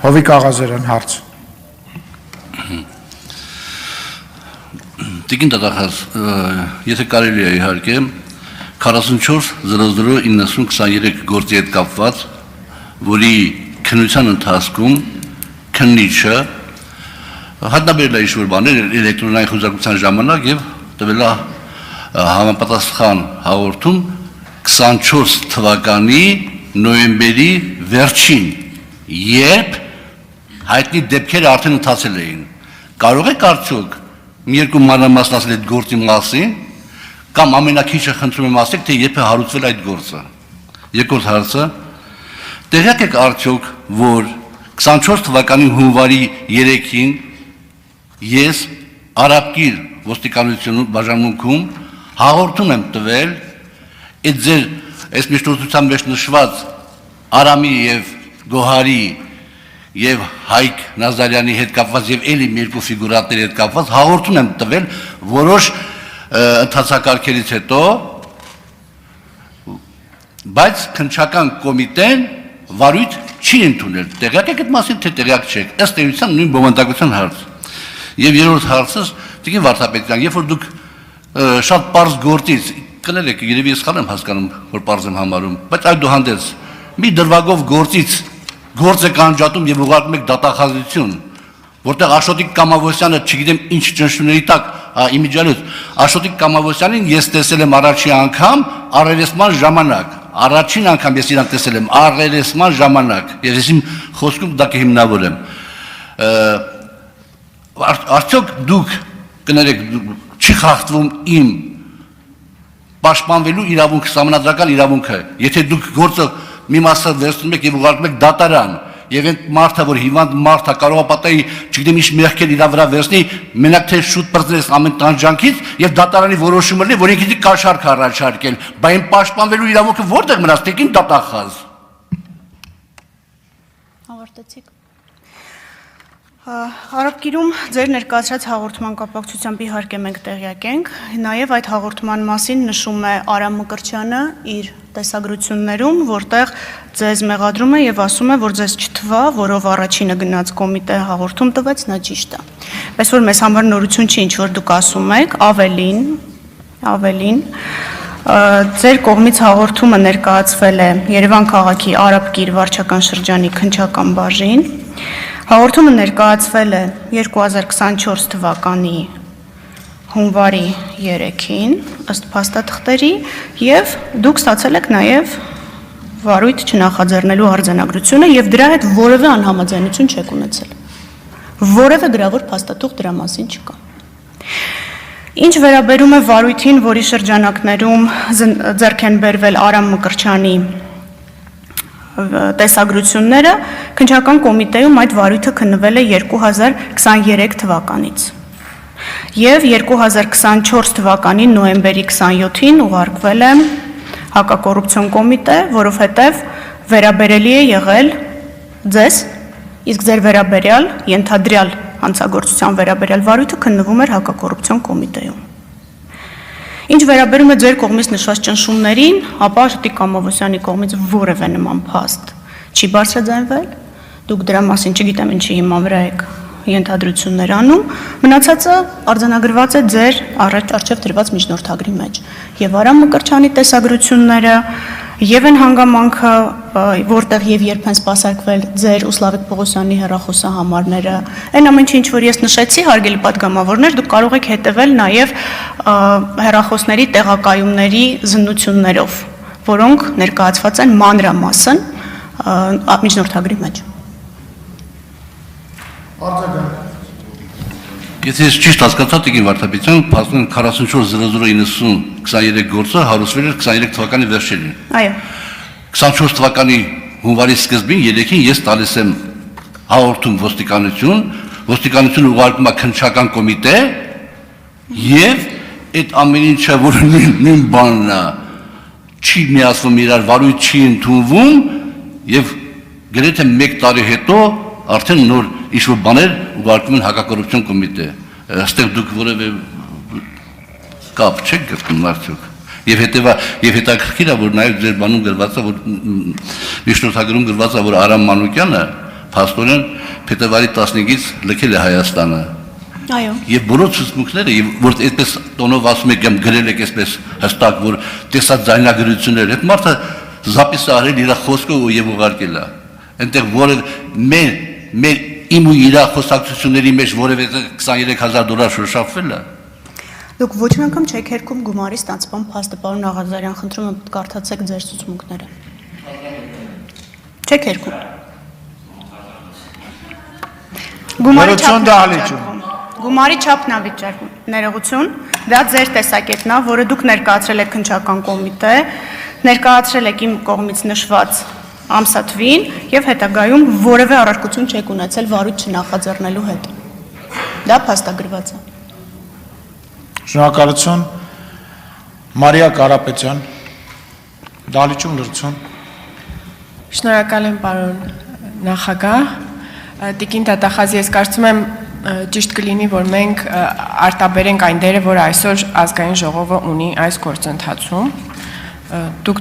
Հովիկ Աղազարյան հարց։ Տիկին դատախազ, եթե կարելի է իհարկե 44-00-90-23 գործի հետ կապված, որի քննության ընթացքում քննիչը հայտնաբերել է ինչ-որ բաներ էլեկտրոնային խոզարկության ժամանակ և տվել է համապատասխան հաղորդում 24 թվականի նոյեմբերի վերջին, երբ հայտնի դեպքերը արդեն ընթացել էին։ Կարող եք արդյոք մի երկու մանրամասն ասել այդ գործի մասին, կամ ամենակիչը խնդրում եմ ասեք, թե երբ է հարուցվել այդ գործը։ Երկրորդ հարցը, տեղյակ եք արդյոք, որ 24 թվականի հունվարի 3-ին ես Արաբկիր ոստիկանությունում բաժանմունքում հաղորդում եմ տվել այդ ձեր այս միջնորդության մեջ նշված Արամի և Գոհարի և Հայկ Նազարյանի հետ կապված և էլի մի երկու ֆիգուրատների հետ կապված հաղորդում եմ տվել որոշ ընթացակարգերից հետո, բայց քննչական կոմիտեն վարույթ չի ընդունել։ Տեղյակ եք այդ մասին, թե տեղյակ չեք, ըստ էության նույն բովանդակության հարց։ Եվ երրորդ հարցս, Տիկին Վարդապետյան, երբ որ դուք շատ պարզ գործից, կներեք, երևի ես սխալ եմ հասկանում, որ պարզ եմ համարում, բայց այդուհանդերձ մի դրվագով գործից գործ եք անջատում և ուղարկում եք դատախազություն, որտեղ Աշոտիկ Կամավոսյանը, չգիտեմ ինչ ճնշումների տակ, իմիջիալոց, Աշոտիկ Կամավոսյանին ես տեսել եմ առաջին անգամ առերեսման ժամանակ, առաջին անգամ ես իրան տեսել եմ առերեսման ժամանակ, և ես իմ խոսքում դա կհիմնավորեմ։ Արդյոք դուք, կներեք, չի խախտվում իմ պաշտպանվելու իրավունքը, սահմանադրական իրավունքը, եթե դուք գործը մի մասը վերցնում եք և ուղարկում եք դատարան, և այն մարդը, որ հիվանդ մարդ է, կարող է պատահի, չգիտեմ ինչ մեղքեր իր վրա վերցնի, մենակ թե շուտ պրծես ամեն տանջանքից և դատարանի որոշումը լինի, որ ինքնին կաշառք առաջարկել, բայց այն պաշտպանվելու իրավունքը որտեղ մնաց, Տիկին դատախազ։ Ավարտեցիք։ Արաբկիրում ձեր ներկայացրած հաղորդման կապակցությամբ իհարկե մենք տեղյակ ենք, նաև այդ հաղորդման մասին նշում է Արամ Մկրտչյանը իր տեսագրություններում, որտեղ ձեզ մեղադրում է և ասում է, որ ձեզ չթվա, որով առաջինը գնաց կոմիտե հաղորդում տվեց, նա ճիշտ է։ Բայց որ մեզ համար նորություն չի, ինչ որ դուք ասում եք, ավելին, ձեր կողմից հաղորդումը ներկայացվել է Երևան քաղաքի Արաբկիր վարչական շրջանի քննչական բաժին, հաղորդումը ներկայացվել է 2024 թվականի հունվարի 3-ին, ըստ փաստաթղթերի, և դուք ստացել եք նաև վարույթ չնախաձեռնելու արձանագրությունը և դրա հետ որևէ անհամաձայնություն չեք ունեցել։ Որևէ գրավոր փաստաթուղթ դրա մասին չկա։ Ինչ վերաբերում է վարույթին, որի շրջանակներում ձեռք են բերվել Արամ Մկրտչյանի տեսագրությունները, քննչական կոմիտեում այդ վարույթը քննվել է 2023 թվականից և 2024 թվականի նոյեմբերի 27-ին ուղարկվել է հակակոռուպցիոն կոմիտե, որովհետև վերաբերելի է եղել ձեզ, իսկ ձեր վերաբերյալ, ենթադրյալ հանցագործության վերաբերյալ վարույթը քննվում էր հակակոռուպցիոն կոմիտեում։ Ինչ վերաբերում է ձեր կողմից նշված ճնշումներին, ապա Աշոտիկ Կամավոսյանի կողմից որևէ նման փաստ չի բարձրաձայնվել, դուք դրա մասին չգիտեմ ինչի հիման վրա եք ենթադրություններ անում, մնացածը արձանագրված է ձեր առջև դրված միջնորդագրի մեջ։ Եվ Արամ Մկրտչյանի տեսագրությունները, և այն հանգամանքը, որտեղ և երբ են սպասարկվել ձեր ու Սլավիկ Պողոսյանի հեռախոսահամարները, այն ամեն ինչ, որ ես նշեցի, հարգելի պատգամավորներ, դուք կարող եք հետևել նաև հեռախոսների տեղակայումների զննություններով, որոնք ներկայացված են մանրամասն միջնորդագրի մեջ։ Եթե ես ճիշտ հասկացա, Տիկին Վարդապետյան, փաստորեն 44-00-90-23 գործը հարուցվել էր 23 թվականի վերջերին։ Այո։ 24 թվականի հունվարի սկզբին 3-ին ես տալիս եմ հաղորդում ոստիկանություն ուղարկում է քննչական կոմիտե և այդ ամեն ինչը, որ նույն բանն է, չի միացվում իրար, վարույթ չի ընդունվում և գրեթե 1 տարի հետո արդեն նոր ինչ-որ բաներ ուղարկում են հակակոռուպցիոն կոմիտե։ Այստեղ դուք որևէ կապ չեք գտնում արդյոք։ Եվ հետաքրքիր է, որ նաև ձեր բանում գրված է, որ միջնորդագրում գրված է, որ Արամ Մանուկյանը փաստորեն փետրվարի 15-ից լքել է Հայաստանը։ Այո։ Եվ բոլոր ցուցմունքները, որ այդպես տոնով ասում եք կամ գրել եք այսպես հստակ, որ տեսած ձայնագրություններ, այդ մարդը զապիս արել իր խոսքով եւ ուղարկել է։ Այնտեղ որը մեր իմ ու իր խոսակցությունների մեջ որևէ $23000 շոշափվել է։ Դուք ոչ մի անգամ չեք հերքում գումարի ստացման փաստը, պարոն Աղազարյան, խնդրում եմ կարդացեք ձեր ցուցմունքները։ Չեք հերքում։ Գումարի չափն է վիճակում։ Ներողություն, դա ձեր տեսակետն է, որը դուք ներկայացրել եք քննչական կոմիտե, ներկայացրել եք իմ կողմից նշված ամսաթվին եւ հետագայում որևէ առարկություն չեք ունեցել վարույթ չնախաձեռնելու հետ։ Դա փաստագրված է։ Շնորհակալություն Մարիա Կարապետյան դալիճում լրցուն Շնորհակալ եմ պարոն նախագահ Տիկին Տատախազի ես կարծում եմ ճիշտ կլինի որ մենք արտաբերենք այն դերը որ այսօր ազգային ժողովը ունի այս գործընթացում դուք